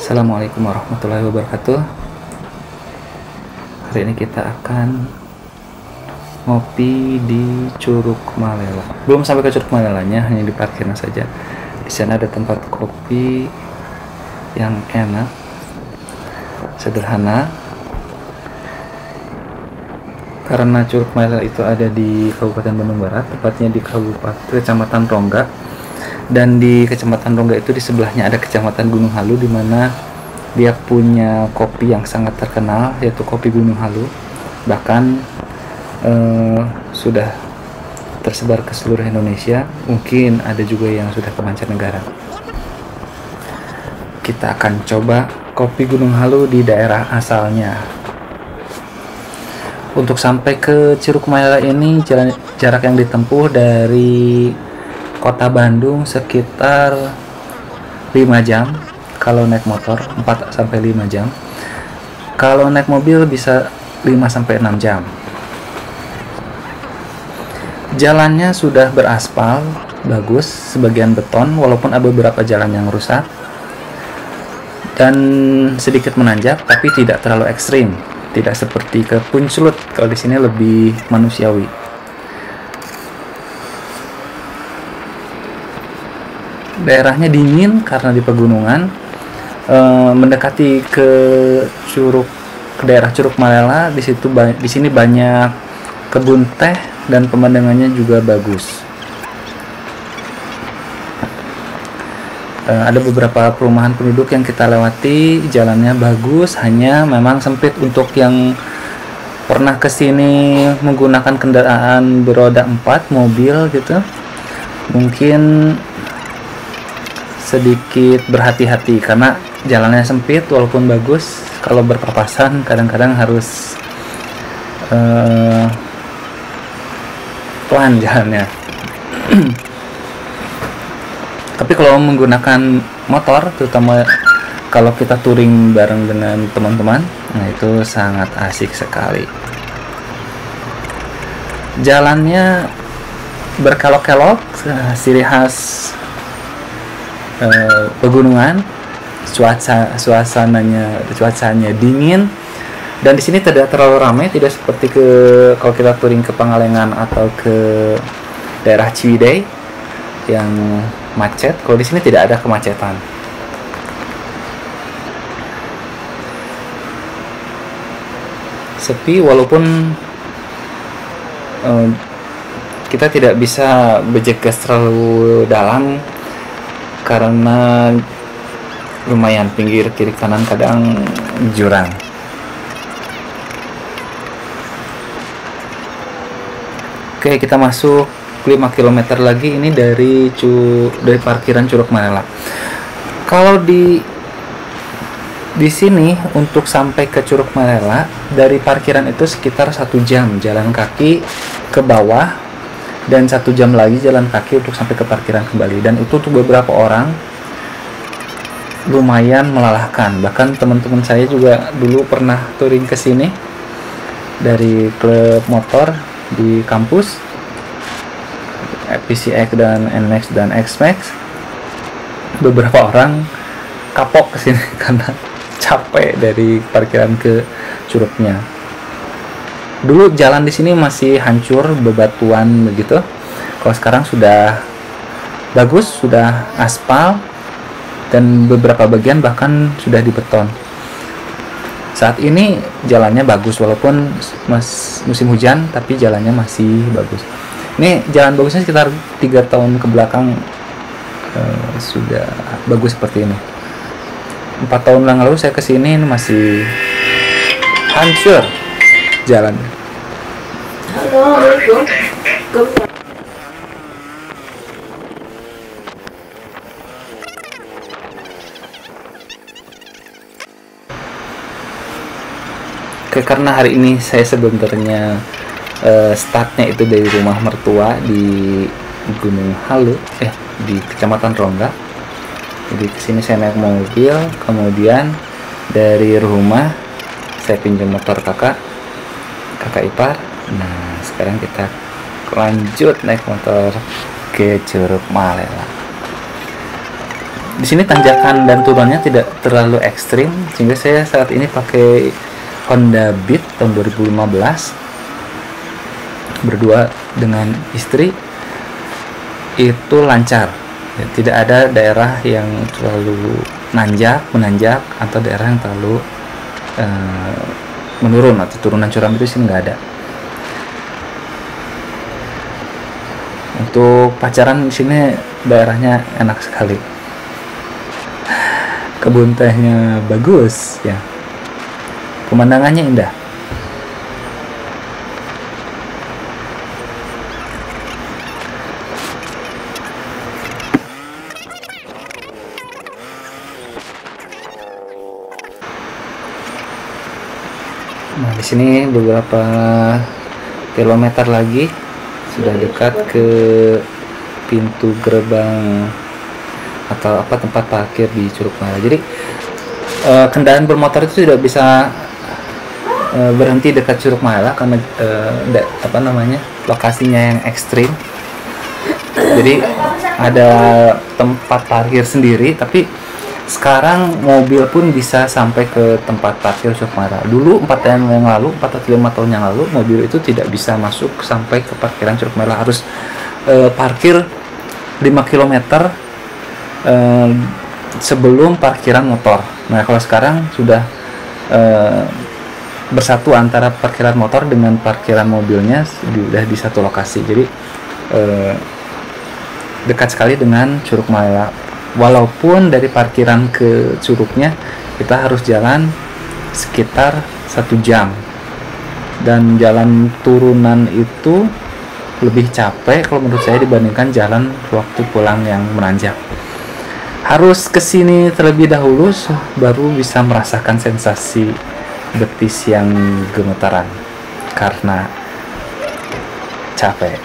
Assalamualaikum warahmatullahi wabarakatuh. Hari ini kita akan ngopi di Curug Malela. Belum sampai ke Curug Malelanya, hanya di parkiran saja. Di sana ada tempat kopi yang enak, sederhana. Karena Curug Malela itu ada di Kabupaten Bandung Barat, tepatnya di Kecamatan Rongga. Dan di Kecamatan Rongga itu di sebelahnya ada Kecamatan Gunung Halu, di mana dia punya kopi yang sangat terkenal, yaitu kopi Gunung Halu. Bahkan sudah tersebar ke seluruh Indonesia, mungkin ada juga yang sudah ke mancanegara. Kita akan coba kopi Gunung Halu di daerah asalnya. Untuk sampai ke Curug Malela ini jarak yang ditempuh dari Kota Bandung sekitar 5 jam kalau naik motor, 4-5 jam. Kalau naik mobil bisa 5-6 jam. Jalannya sudah beraspal, bagus, sebagian beton, walaupun ada beberapa jalan yang rusak dan sedikit menanjak, tapi tidak terlalu ekstrim, tidak seperti ke Puncelut. Kalau di sini lebih manusiawi. Daerahnya dingin karena di pegunungan, mendekati ke daerah Curug Malela. Di sini banyak kebun teh dan pemandangannya juga bagus. Ada beberapa perumahan penduduk yang kita lewati, jalannya bagus, hanya memang sempit untuk yang pernah kesini menggunakan kendaraan beroda 4, mobil gitu. Mungkin sedikit berhati-hati karena jalannya sempit walaupun bagus. Kalau berpapasan kadang-kadang harus pelan jalannya. Tapi kalau menggunakan motor, terutama kalau kita touring bareng dengan teman-teman, nah itu sangat asik sekali. Jalannya berkelok-kelok, ciri khas pegunungan. Cuacanya dingin, dan di sini tidak terlalu ramai, tidak seperti kalau kita touring ke Pangalengan atau ke daerah Ciwidey yang macet. Kalau di sini tidak ada kemacetan. Sepi, walaupun kita tidak bisa bergegas terlalu dalam karena lumayan pinggir kiri kanan kadang jurang. Oke, kita masuk 5 km lagi ini dari parkiran Curug Malela. Kalau di sini untuk sampai ke Curug Malela dari parkiran itu sekitar 1 jam jalan kaki ke bawah, dan 1 jam lagi jalan kaki untuk sampai ke parkiran kembali. Dan itu untuk beberapa orang lumayan melelahkan. Bahkan teman-teman saya juga dulu pernah touring ke sini dari klub motor di kampus, PCX dan NMAX dan XMAX. Beberapa orang kapok ke sini karena capek dari parkiran ke curugnya. Dulu jalan di sini masih hancur, bebatuan begitu. Kalau sekarang sudah bagus, sudah aspal, dan beberapa bagian bahkan sudah dibeton. Saat ini jalannya bagus, walaupun musim hujan, tapi jalannya masih bagus. Ini jalan bagusnya sekitar 3 tahun ke belakang sudah bagus seperti ini. 4 tahun yang lalu saya kesini masih hancur jalan. Oke, karena hari ini saya sebenarnya startnya itu dari rumah mertua di Gunung Halu, di Kecamatan Rongga. Jadi kesini saya naik mobil, kemudian dari rumah saya pinjam motor kakak ipar. Nah, sekarang kita lanjut naik motor ke Curug Malela. Di sini tanjakan dan turunnya tidak terlalu ekstrim, sehingga saya saat ini pakai Honda Beat tahun 2015 berdua dengan istri. Itu lancar, tidak ada daerah yang terlalu menanjak atau daerah yang terlalu menurun atau turunan curam, itu sini nggak ada. Untuk pacaran di sini daerahnya enak sekali, kebun tehnya bagus ya, pemandangannya indah. Nah, di sini beberapa kilometer lagi sudah dekat ke pintu gerbang atau tempat parkir di Curug Mayala. Jadi kendaraan bermotor itu tidak bisa berhenti dekat Curug Mayala karena lokasinya yang ekstrim. Jadi ada tempat parkir sendiri, tapi sekarang mobil pun bisa sampai ke tempat parkir Curug Mayala. Dulu 4 atau 5 tahun yang lalu mobil itu tidak bisa masuk sampai ke parkiran Curug Mayala, harus parkir 5 km sebelum parkiran motor. Nah, kalau sekarang sudah bersatu antara parkiran motor dengan parkiran mobilnya, sudah di satu lokasi. Jadi dekat sekali dengan Curug Mayala. Walaupun dari parkiran ke curugnya kita harus jalan sekitar 1 jam, dan jalan turunan itu lebih capek kalau menurut saya dibandingkan jalan waktu pulang yang menanjak. Harus kesini terlebih dahulu baru bisa merasakan sensasi betis yang gemetaran karena capek.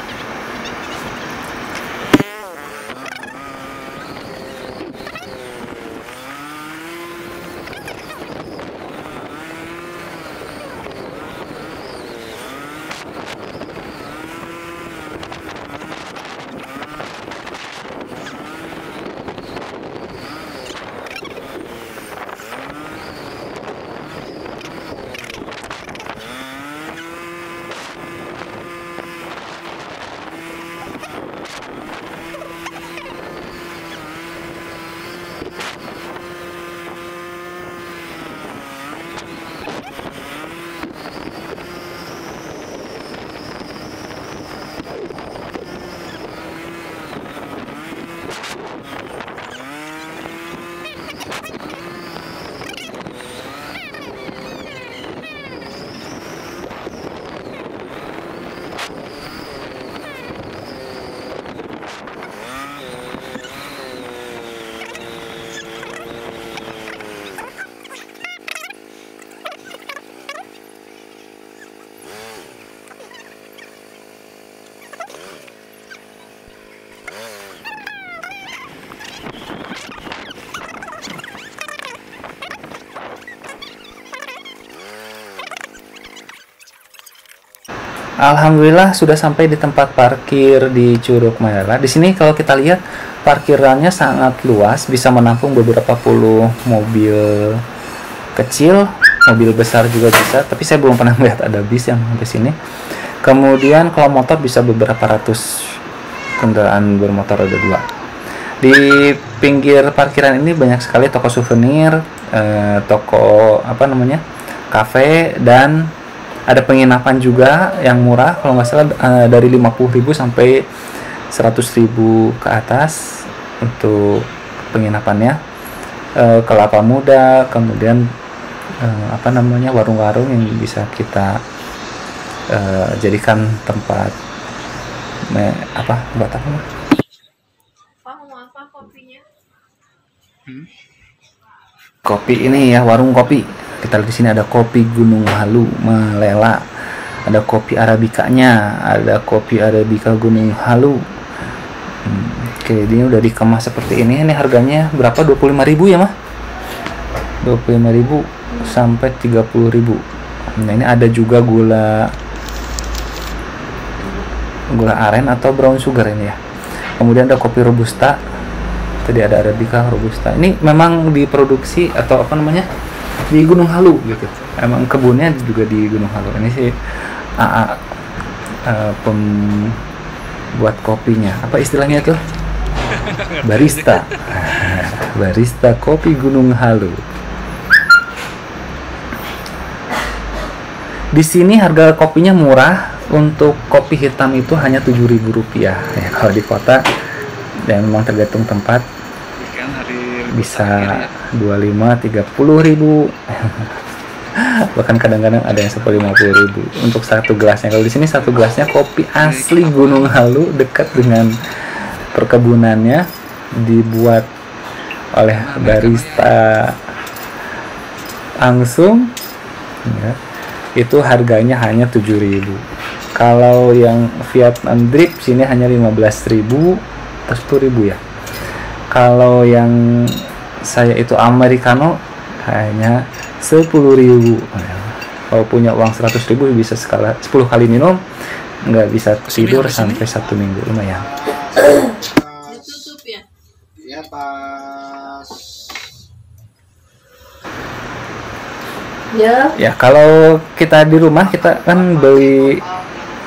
Alhamdulillah sudah sampai di tempat parkir di Curug Mayala. Di sini kalau kita lihat parkirannya sangat luas, bisa menampung beberapa puluh mobil kecil, mobil besar juga bisa. Tapi saya belum pernah melihat ada bis yang sampai sini. Kemudian kalau motor bisa beberapa ratus kendaraan bermotor, ada 2. Di pinggir parkiran ini banyak sekali toko souvenir, toko kafe, dan ada penginapan juga yang murah, kalau nggak salah dari 50.000 sampai 100.000 ke atas untuk penginapannya. Kelapa muda, kemudian warung-warung yang bisa kita jadikan tempat buat apa? Kopinya? Kopi ini ya, warung kopi. Kita lihat di sini ada kopi Gunung Halu Malela, ada kopi arabikanya, ada kopi arabika Gunung Halu. Oke, ini udah dikemas seperti ini. Ini harganya berapa? 25.000 ya, mah? 25.000 sampai 30.000. Nah, ini ada juga gula aren atau brown sugar ini ya. Kemudian ada kopi robusta Tadi ada Arabica, Robusta. Ini memang diproduksi atau apa namanya di Gunung Halu gitu. Emang kebunnya juga di Gunung Halu. Ini sih AA pembuat kopinya. Apa istilahnya tuh? Barista. Barista kopi Gunung Halu. Di sini harga kopinya murah. Untuk kopi hitam itu hanya Rp7.000 ya. Kalau di kota dan memang tergantung tempat bisa 25-30 ribu. Bahkan kadang-kadang ada yang 50 ribu untuk satu gelasnya. Kalau di sini satu gelasnya kopi asli Gunung Halu dekat dengan perkebunannya, dibuat oleh barista langsung ya, itu harganya hanya 7.000. Kalau yang Vietnam drip sini hanya 15.000 atau 10.000 ya. Kalau yang saya itu Americano hanya 10.000. Kalau punya uang 100.000 bisa 10 kali minum, nggak bisa tidur sampai 1 minggu, lumayan. Ditutup ya? Ya pas. Ya kalau kita di rumah kita kan beli,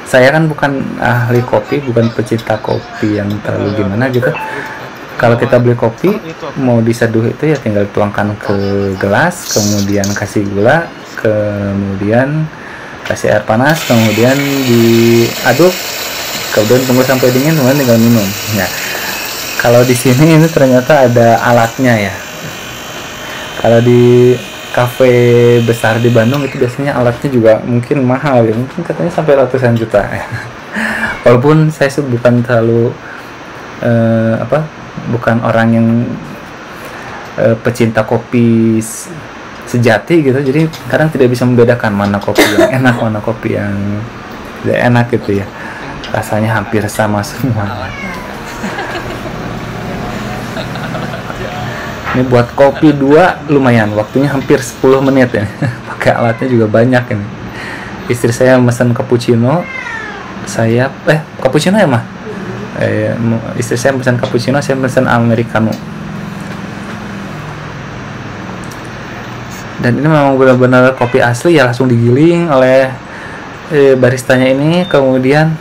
saya kan bukan ahli kopi, bukan pecinta kopi yang terlalu gimana gitu. Kalau kita beli kopi mau diseduh itu ya tinggal tuangkan ke gelas, kemudian kasih gula, kemudian kasih air panas, kemudian diaduk, kemudian tunggu sampai dingin, kemudian tinggal minum. Ya, kalau di sini ini ternyata ada alatnya ya. Kalau di kafe besar di Bandung itu biasanya alatnya juga mungkin mahal ya, mungkin katanya sampai ratusan juta ya. Walaupun saya bukan terlalu bukan orang yang pecinta kopi sejati gitu, jadi kadang tidak bisa membedakan mana kopi yang enak, mana kopi yang tidak enak gitu ya. Rasanya hampir sama semua. Ini buat kopi 2 lumayan, waktunya hampir 10 menit ya. Pakai alatnya juga banyak ini. Istri saya pesan cappuccino, saya cappuccino ya mah. Istri saya pesan cappuccino, saya pesan americano. Dan ini memang benar-benar kopi asli ya, langsung digiling oleh baristanya ini, kemudian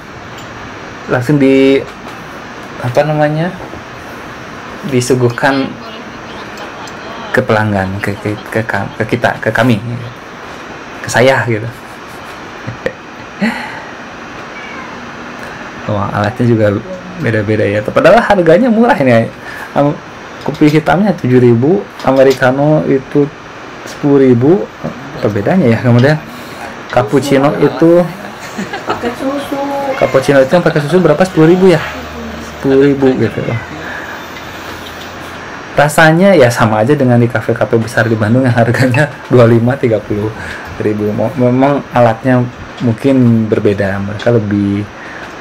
langsung disuguhkan ke pelanggan, ke kita, ke kami, ke saya gitu. Wah, alatnya juga beda-beda ya. Padahal harganya murah ini. Kopi hitamnya 7.000, americano itu 10.000. Apa bedanya ya? Kemudian cappuccino itu pakai susu. Cappuccino itu yang pakai susu berapa? 10.000 ya? 10.000 gitu. Rasanya ya sama aja dengan di kafe-kafe besar di Bandung yang harganya 25-30 ribu. Memang alatnya mungkin berbeda, mereka lebih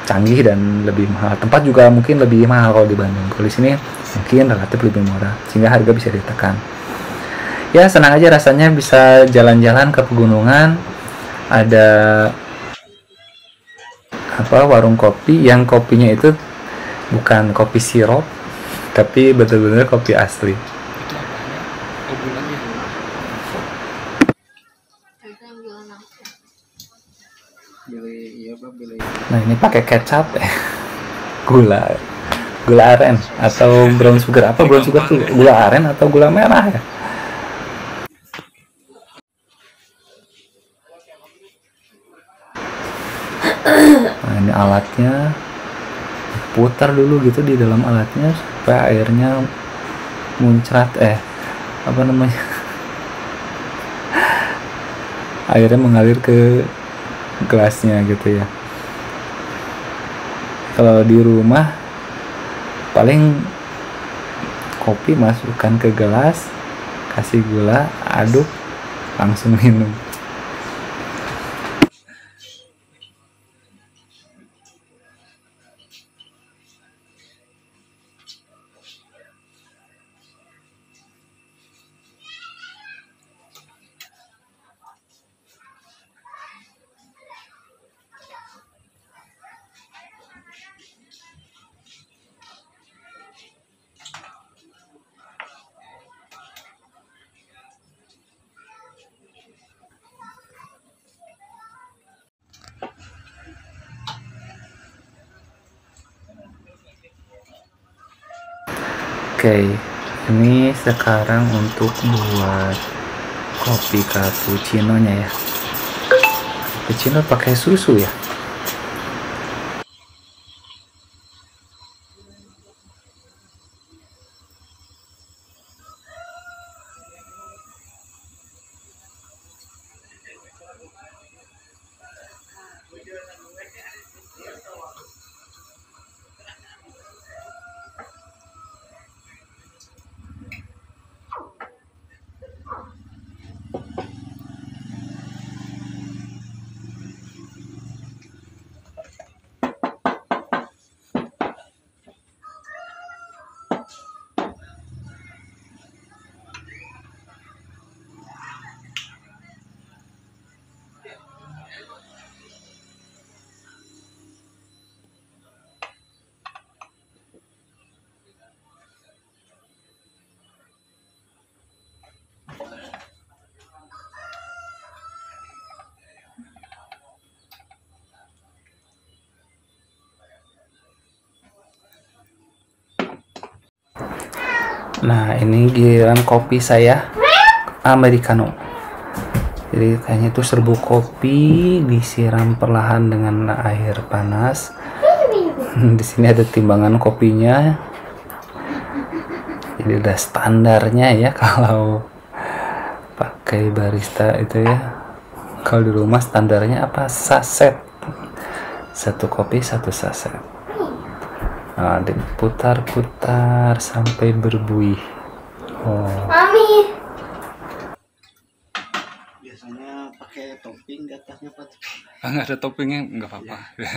canggih dan lebih mahal. Tempat juga mungkin lebih mahal kalau di Bandung. Kalau di sini mungkin relatif lebih murah, sehingga harga bisa ditekan. Ya senang aja rasanya bisa jalan-jalan ke pegunungan. Ada warung kopi yang kopinya itu bukan kopi sirup, tapi betul-betul kopi asli. Nah ini pakai kecap gula aren atau brown sugar. Apa brown sugar tuh? Gula aren atau gula merah ya? Nah ini alatnya, putar dulu gitu di dalam alatnya supaya airnya muncrat, airnya mengalir ke gelasnya gitu ya. Kalau di rumah paling kopi masukkan ke gelas, kasih gula, aduk, langsung minum. Oke, ini sekarang untuk buat kopi cappuccino-nya ya. Cappuccino pakai susu ya. Nah, ini giliran kopi saya americano. Jadi kayaknya itu serbuk kopi disiram perlahan dengan air panas. Di sini ada timbangan kopinya. Jadi udah standarnya ya kalau pakai barista itu ya. Kalau di rumah standarnya apa? Saset. Satu kopi satu saset. Nah, diputar-putar sampai berbuih. Oh. Mami. Biasanya pakai topping di atasnya Pak. Nggak ada toppingnya, nggak apa-apa. Ya.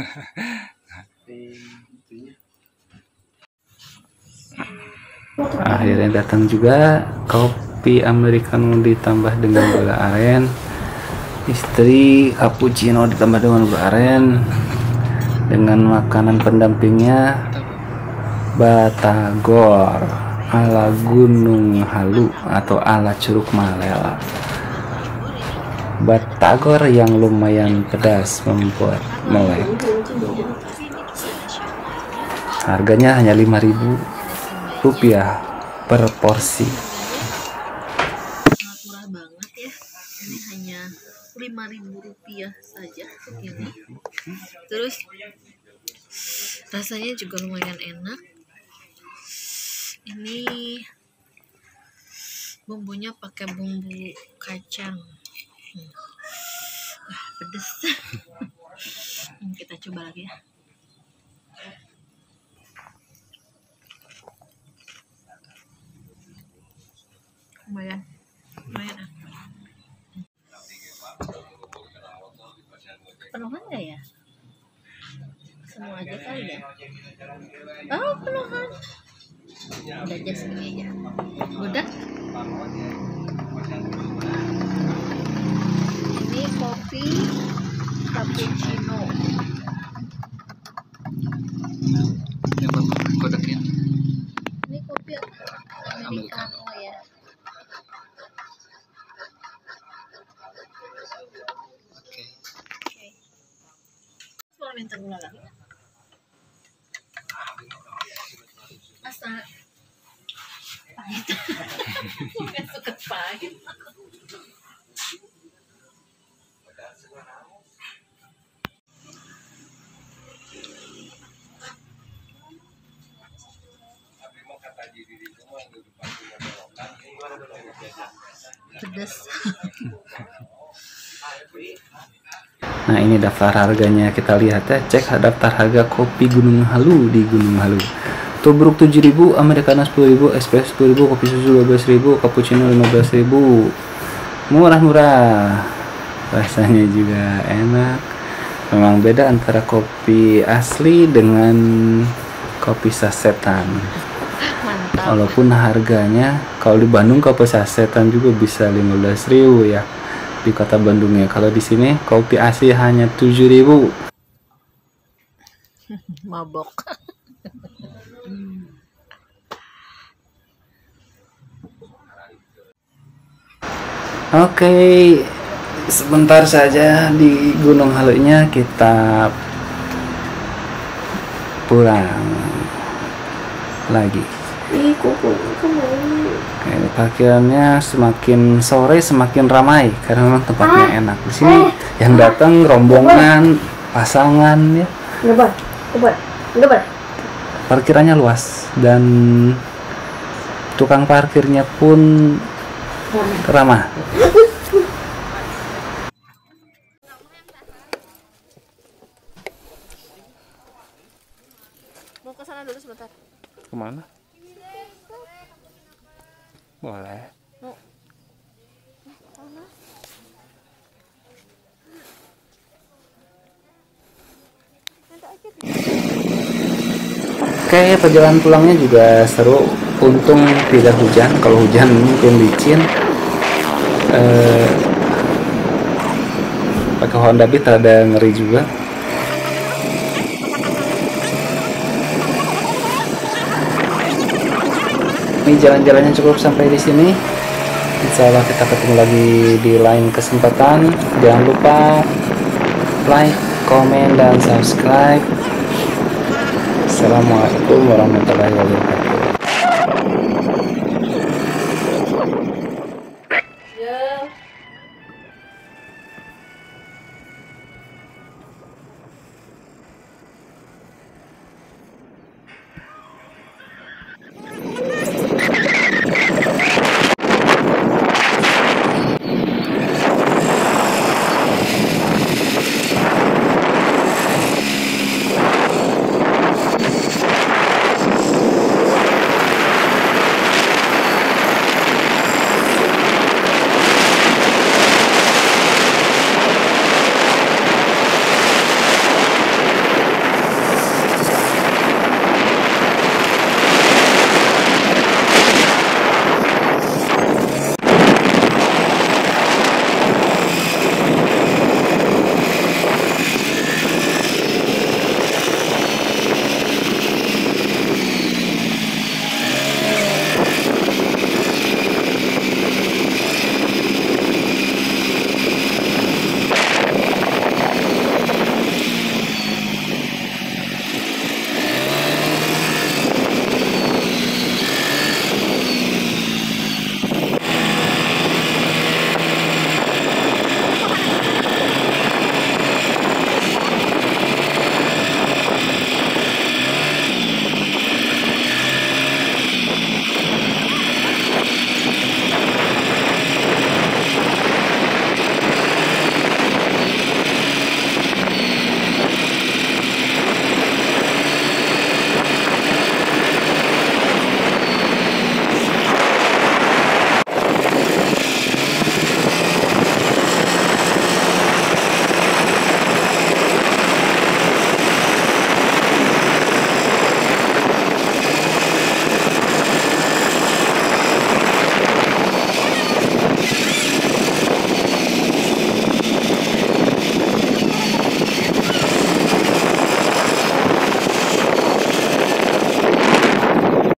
Akhirnya datang juga kopi americano ditambah dengan gula aren. Istri cappuccino ditambah dengan gula aren. Dengan makanan pendampingnya batagor ala Gunung Halu atau ala Curug Malela. Batagor yang lumayan pedas membuat melek. Harganya hanya Rp5.000 per porsi. Sangat murah banget ya. Ini hanya Rp5.000 saja segini. Terus rasanya juga lumayan enak. Ini bumbunya pakai bumbu kacang. Pedes. Kita coba lagi ya. Lumayan ya. Penuhan nggak ya? Semua aja kali ya. Oh, penuhan. Udah aja segini aja. Udah. Ini kopi cappuccino. Yang bapak kodaknya. Ini kopi americano ya. Oke. Mau minta gula lagi? Masa pahit? Bukan suka pahit. Pedas. Nah, ini daftar harganya, kita lihat ya. Cek daftar harga kopi Gunung Halu di Gunung Halu. Tubruk 7.000, americano 10.000, espresso 10.000, kopi susu 12.000, cappuccino 15.000. Murah-murah. Rasanya juga enak. Memang beda antara kopi asli dengan kopi sasetan. Mantap. Walaupun harganya kalau di Bandung kopi sasetan juga bisa 15.000 ya di kota Bandungnya. Kalau di sini kopi asli hanya 7.000. Mabok. Oke, sebentar saja di Gunung Halunya kita pulang lagi. Ih, kuku Ini parkirannya semakin sore semakin ramai karena memang tempatnya enak. Di sini yang datang rombongan, pasangan ya. Lebar. Parkirannya luas dan tukang parkirnya pun ramah. Mau ke sana dulu sebentar. Kemana? Boleh. Mau. Oke, perjalanan pulangnya juga seru. Untung tidak hujan. Kalau hujan mungkin licin. Pakai Honda Beat ada ngeri juga. Ini jalan-jalannya cukup sampai di sini. Insya Allah kita ketemu lagi di lain kesempatan. Jangan lupa like, komen, dan subscribe. Assalamualaikum warahmatullahi wabarakatuh.